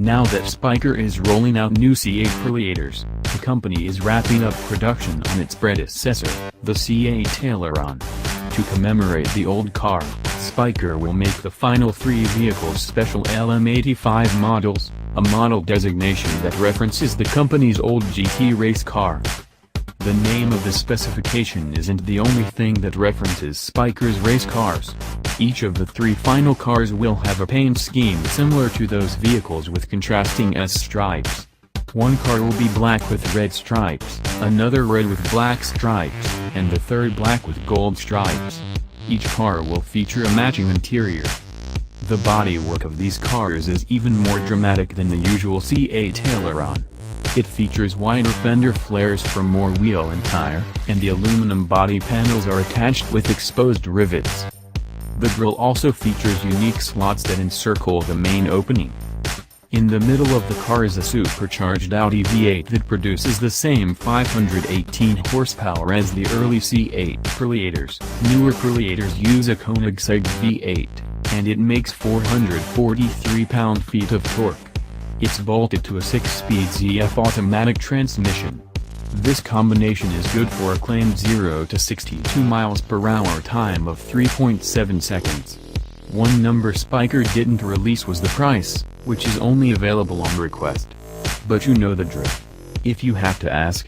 Now that Spyker is rolling out new C8 Perleators, the company is wrapping up production on its predecessor, the C8 Tayloron. To commemorate the old car, Spyker will make the final 3 vehicles special LM85 models, a model designation that references the company's old GT race car. The name of the specification isn't the only thing that references Spyker's race cars. Each of the 3 final cars will have a paint scheme similar to those vehicles with contrasting S-stripes. One car will be black with red stripes, another red with black stripes, and the third black with gold stripes. Each car will feature a matching interior. The bodywork of these cars is even more dramatic than the usual C8 Tayloron. It features wider fender flares for more wheel and tire, and the aluminum body panels are attached with exposed rivets. The grille also features unique slots that encircle the main opening. In the middle of the car is a supercharged Audi V8 that produces the same 518 horsepower as the early C8 Perleators. Newer Perleators use a Koenigsegg V8, and it makes 443 pound-feet of torque. It's bolted to a 6-speed ZF automatic transmission. This combination is good for a claimed 0 to 62 miles per hour time of 3.7 seconds. One number Spyker didn't release was the price, which is only available on request. But you know the drill. If you have to ask,